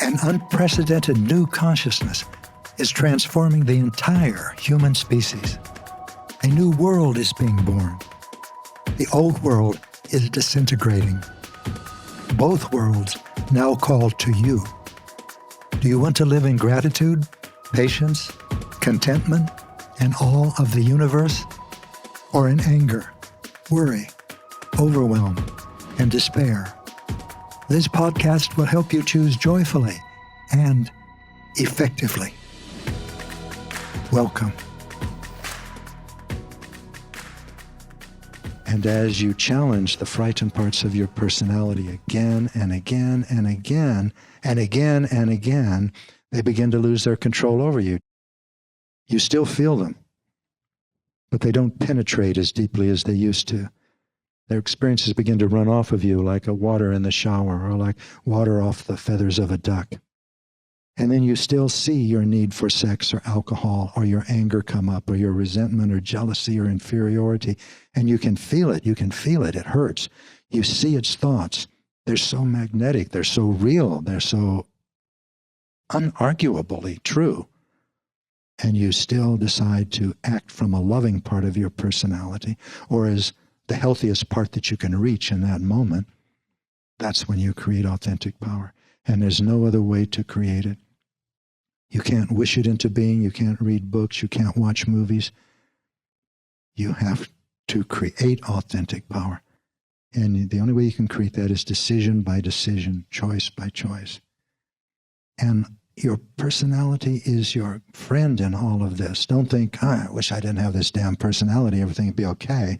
An unprecedented new consciousness is transforming the entire human species. A new world is being born. The old world is disintegrating. Both worlds now call to you. Do you want to live in gratitude, patience, contentment, and awe of the universe? Or in anger, worry, overwhelm, and despair? This podcast will help you choose joyfully and effectively. Welcome. And as you challenge the frightened parts of your personality again and again and again and again and again, they begin to lose their control over you. You still feel them, but they don't penetrate as deeply as they used to. Their experiences begin to run off of you like a water in the shower or like water off the feathers of a duck. And then you still see your need for sex or alcohol or your anger come up or your resentment or jealousy or inferiority. And you can feel it. You can feel it. It hurts. You see its thoughts. They're so magnetic. They're so real. They're so unarguably true. And you still decide to act from a loving part of your personality or as the healthiest part that you can reach in that moment. That's when you create authentic power. And there's no other way to create it. You can't wish it into being. You can't read books. You can't watch movies. You have to create authentic power. And the only way you can create that is decision by decision, choice by choice. And your personality is your friend in all of this. Don't think, I wish I didn't have this damn personality. Everything would be okay.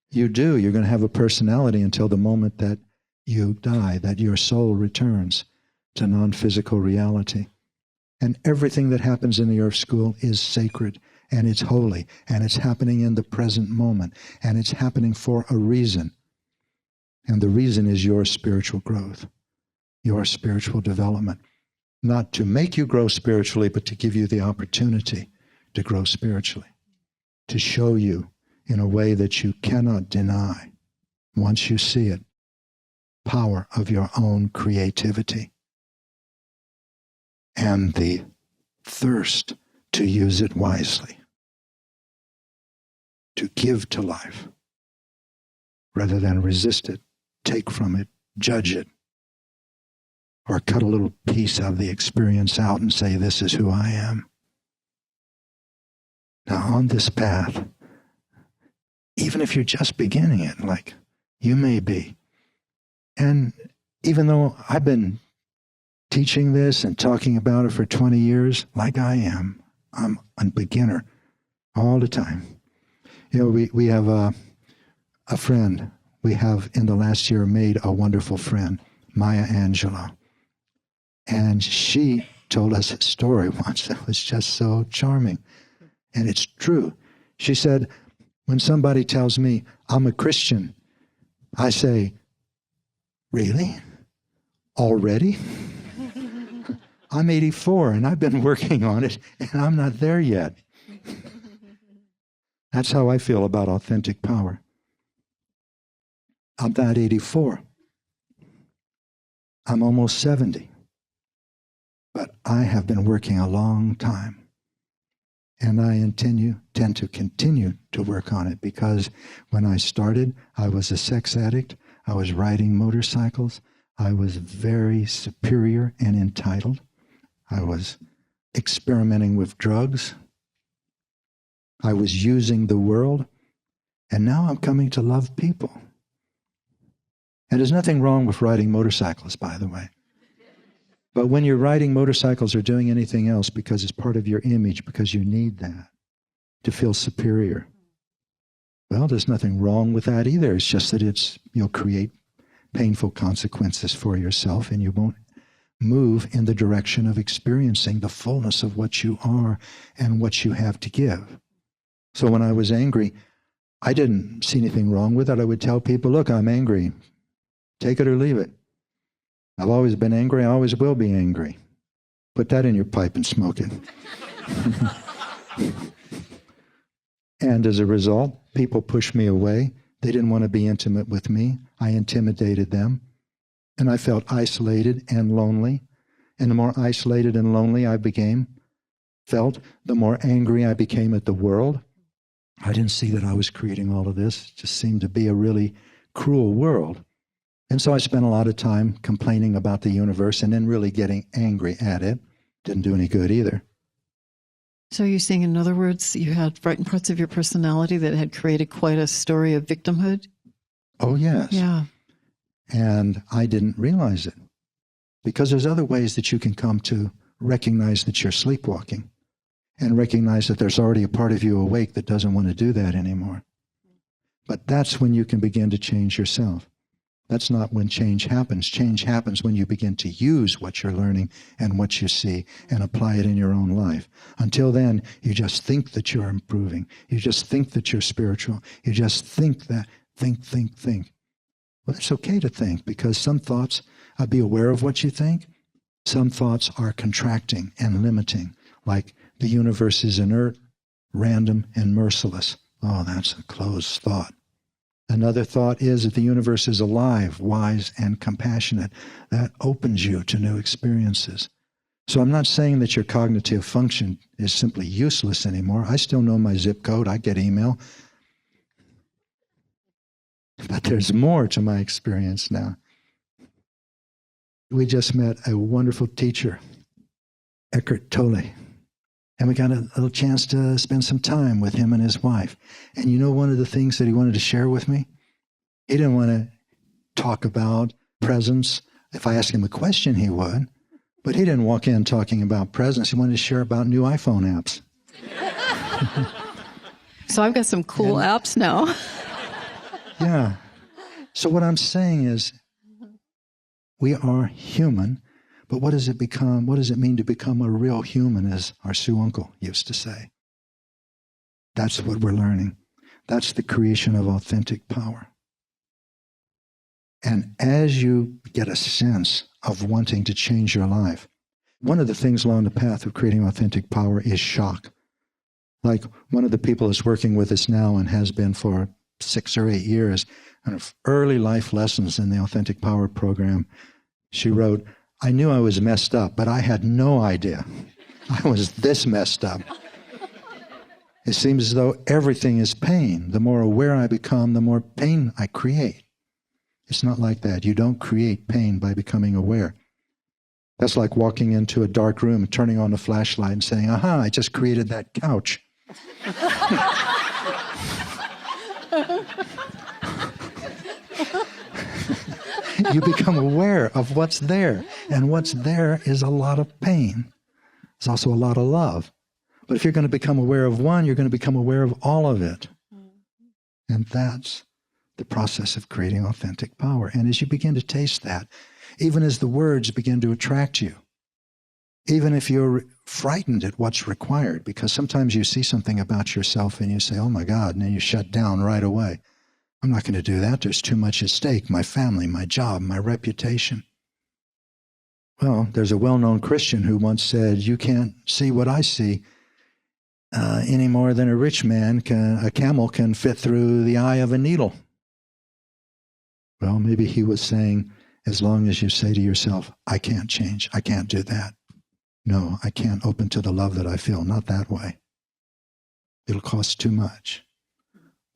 You do. You're going to have a personality until the moment that you die, that your soul returns to non-physical reality. And everything that happens in the earth school is sacred, and it's holy, and it's happening in the present moment, and it's happening for a reason. And the reason is your spiritual growth, your spiritual development. Not to make you grow spiritually, but to give you the opportunity to grow spiritually, to show you in a way that you cannot deny, once you see it, power of your own creativity and the thirst to use it wisely, to give to life rather than resist it, take from it, judge it, or cut a little piece of the experience out and say, this is who I am. Now on this path, even if you're just beginning it, like you may be, and even though I've been teaching this and talking about it for 20 years, like I am, I'm a beginner all the time. You know, we have a friend. We have in the last year made a wonderful friend, Maya Angelou. And she told us a story once that was just so charming. And it's true. She said, when somebody tells me I'm a Christian, I say, really? Already? I'm 84 and I've been working on it and I'm not there yet. That's how I feel about authentic power. I'm not 84. I'm almost 70. But I have been working a long time. And I tend to continue to work on it because when I started, I was a sex addict. I was riding motorcycles. I was very superior and entitled. I was experimenting with drugs. I was using the world. And now I'm coming to love people. And there's nothing wrong with riding motorcycles, by the way. But when you're riding motorcycles or doing anything else because it's part of your image, because you need that to feel superior, well, there's nothing wrong with that either. It's just that you'll create painful consequences for yourself and you won't move in the direction of experiencing the fullness of what you are and what you have to give. So when I was angry, I didn't see anything wrong with it. I would tell people, look, I'm angry. Take it or leave it. I've always been angry. I always will be angry. Put that in your pipe and smoke it. And as a result, people pushed me away. They didn't want to be intimate with me. I intimidated them. And I felt isolated and lonely. And the more isolated and lonely I felt, the more angry I became at the world. I didn't see that I was creating all of this. It just seemed to be a really cruel world. And so I spent a lot of time complaining about the universe and then really getting angry at it. Didn't do any good either. So you're saying, in other words, you had frightened parts of your personality that had created quite a story of victimhood? Oh, yes. Yeah. And I didn't realize it. Because there's other ways that you can come to recognize that you're sleepwalking and recognize that there's already a part of you awake that doesn't want to do that anymore. But that's when you can begin to change yourself. That's not when change happens. Change happens when you begin to use what you're learning and what you see and apply it in your own life. Until then, you just think that you're improving. You just think that you're spiritual. You just think that, think. Well, it's okay to think, because some thoughts, be aware of what you think. Some thoughts are contracting and limiting, like the universe is inert, random, and merciless. Oh, that's a closed thought. Another thought is that the universe is alive, wise, and compassionate. That opens you to new experiences. So I'm not saying that your cognitive function is simply useless anymore. I still know my zip code. I get email. But there's more to my experience now. We just met a wonderful teacher, Eckhart Tolle. And we got a little chance to spend some time with him and his wife. And you know one of the things that he wanted to share with me? He didn't want to talk about presence. If I asked him a question, he would. But he didn't walk in talking about presence. He wanted to share about new iPhone apps. So I've got some cool apps now. Yeah. So what I'm saying is, we are human. But what does it become? What does it mean to become a real human, as our Sioux uncle used to say? That's what we're learning. That's the creation of authentic power. And as you get a sense of wanting to change your life, one of the things along the path of creating authentic power is shock. Like one of the people is working with us now and has been for 6 or 8 years, and early life lessons in the Authentic Power program. She wrote, I knew I was messed up, but I had no idea I was this messed up. It seems as though everything is pain. The more aware I become, the more pain I create. It's not like that. You don't create pain by becoming aware. That's like walking into a dark room, turning on a flashlight and saying, aha, I just created that couch. You become aware of what's there. And what's there is a lot of pain. It's also a lot of love. But if you're going to become aware of one, you're going to become aware of all of it. And that's the process of creating authentic power. And as you begin to taste that, even as the words begin to attract you, even if you're frightened at what's required, because sometimes you see something about yourself and you say, oh my God, and then you shut down right away. I'm not going to do that. There's too much at stake. My family, my job, my reputation. Well, there's a well-known Christian who once said, you can't see what I see any more than a camel can fit through the eye of a needle. Well, maybe he was saying, as long as you say to yourself, I can't change, I can't do that. No, I can't open to the love that I feel, not that way. It'll cost too much.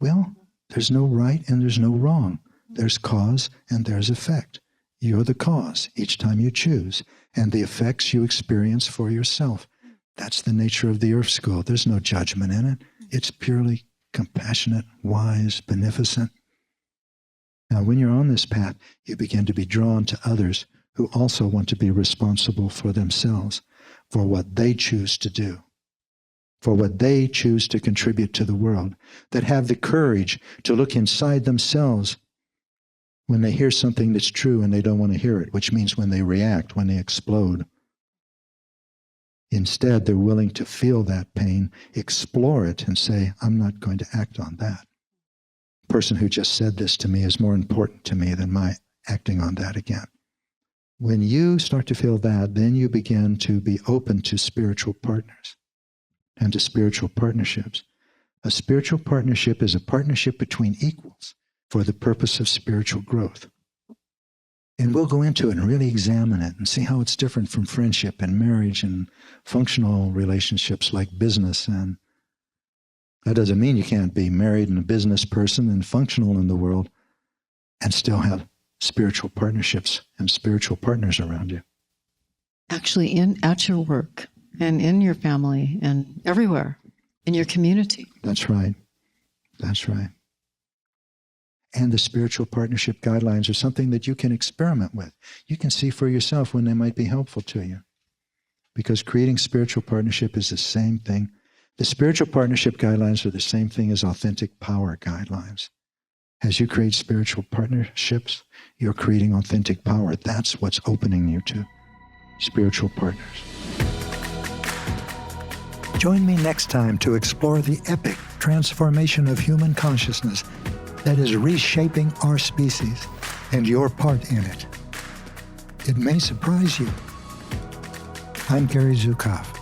Well, there's no right and there's no wrong. There's cause and there's effect. You're the cause each time you choose, and the effects you experience for yourself. That's the nature of the Earth School. There's no judgment in it. It's purely compassionate, wise, beneficent. Now, when you're on this path, you begin to be drawn to others who also want to be responsible for themselves, for what they choose to do, for what they choose to contribute to the world, that have the courage to look inside themselves when they hear something that's true and they don't want to hear it, which means when they react, when they explode. Instead, they're willing to feel that pain, explore it, and say, I'm not going to act on that. The person who just said this to me is more important to me than my acting on that again. When you start to feel that, then you begin to be open to spiritual partners and to spiritual partnerships. A spiritual partnership is a partnership between equals for the purpose of spiritual growth. And we'll go into it and really examine it and see how it's different from friendship and marriage and functional relationships like business. And that doesn't mean you can't be married and a business person and functional in the world and still have spiritual partnerships and spiritual partners around you. Actually, at your work and in your family and everywhere in your community. That's right. That's right. And the spiritual partnership guidelines are something that you can experiment with. You can see for yourself when they might be helpful to you. Because creating spiritual partnership is the same thing. The spiritual partnership guidelines are the same thing as authentic power guidelines. As you create spiritual partnerships, you're creating authentic power. That's what's opening you to spiritual partners. Join me next time to explore the epic transformation of human consciousness that is reshaping our species and your part in it. It may surprise you. I'm Gary Zukav.